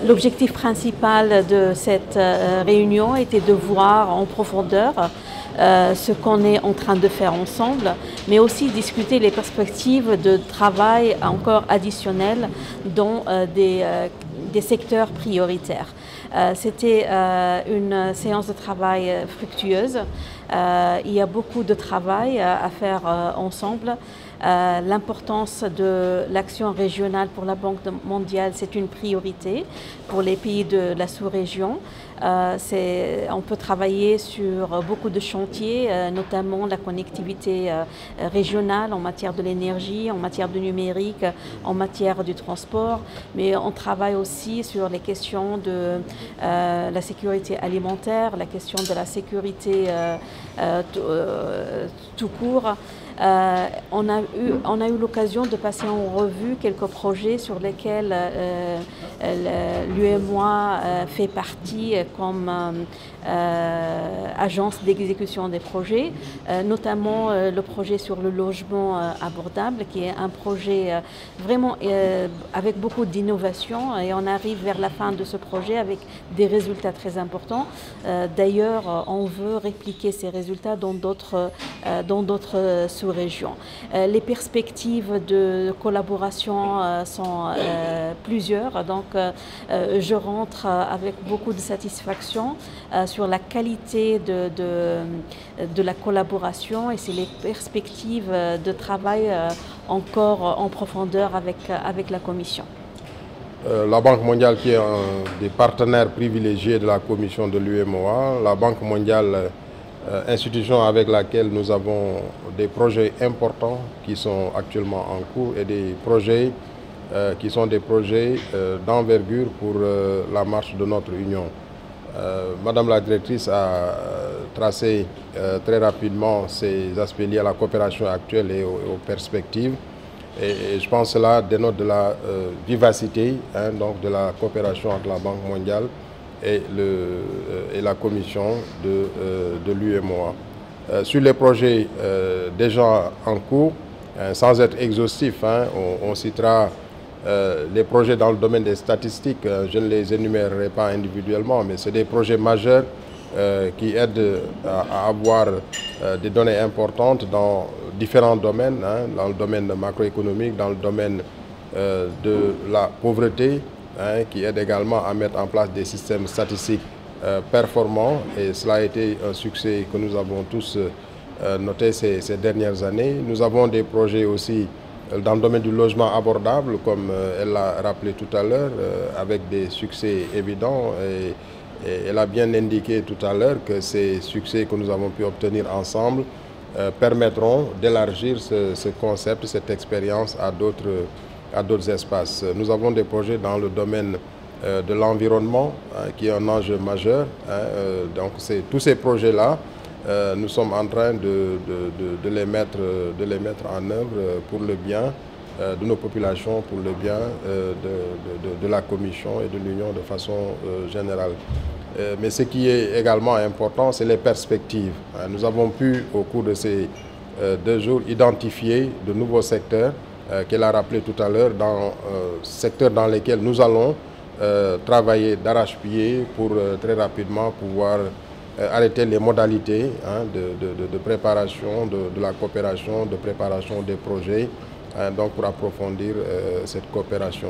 L'objectif principal de cette réunion était de voir en profondeur ce qu'on est en train de faire ensemble, mais aussi discuter les perspectives de travail encore additionnelles dans des secteurs prioritaires. C'était une séance de travail fructueuse. Il y a beaucoup de travail à faire ensemble. L'importance de l'action régionale pour la Banque mondiale, c'est une priorité pour les pays de la sous-région. On peut travailler sur beaucoup de chantiers, notamment la connectivité régionale en matière de l'énergie, en matière du numérique, en matière du transport, mais on travaille aussi sur les questions de la sécurité alimentaire, la question de la sécurité tout court. On a eu l'occasion de passer en revue quelques projets sur lesquels l'UEMOA fait partie comme agence d'exécution des projets, notamment le projet sur le logement abordable, qui est un projet vraiment avec beaucoup d'innovation, et on arrive vers la fin de ce projet avec des résultats très importants. D'ailleurs, on veut répliquer ces résultats dans d'autres sous-régions. Les perspectives de collaboration sont plusieurs, donc je rentre avec beaucoup de satisfaction sur la qualité de la collaboration, et c'est les perspectives de travail encore en profondeur avec la Commission. La Banque mondiale, qui est un des partenaires privilégiés de la Commission de l'UEMOA, la Banque mondiale, institution avec laquelle nous avons des projets importants qui sont actuellement en cours, et des projets qui sont des projets d'envergure pour la marche de notre Union. Madame la directrice a tracé très rapidement ces aspects liés à la coopération actuelle et aux perspectives. Et je pense que cela dénote de la vivacité donc de la coopération entre la Banque mondiale et la Commission de l'UEMOA. Sur les projets déjà en cours, sans être exhaustif, on citera les projets dans le domaine des statistiques. Je ne les énumérerai pas individuellement, mais c'est des projets majeurs qui aident à avoir des données importantes dans différents domaines, dans le domaine macroéconomique, dans le domaine de la pauvreté, qui aide également à mettre en place des systèmes statistiques performants. Et cela a été un succès que nous avons tous noté ces dernières années. Nous avons des projets aussi dans le domaine du logement abordable, comme elle l'a rappelé tout à l'heure, avec des succès évidents. Et elle a bien indiqué tout à l'heure que ces succès que nous avons pu obtenir ensemble permettront d'élargir ce concept, cette expérience à d'autres espaces. Nous avons des projets dans le domaine de l'environnement, qui est un enjeu majeur. Donc tous ces projets-là, nous sommes en train de les mettre en œuvre pour le bien de nos populations, pour le bien de la Commission et de l'Union de façon générale. Mais ce qui est également important, c'est les perspectives. Nous avons pu, au cours de ces 2 jours, identifier de nouveaux secteurs qu'elle a rappelé tout à l'heure, secteurs dans lesquels nous allons travailler d'arrache-pied pour très rapidement pouvoir arrêter les modalités de préparation de la coopération, de préparation des projets, donc pour approfondir cette coopération.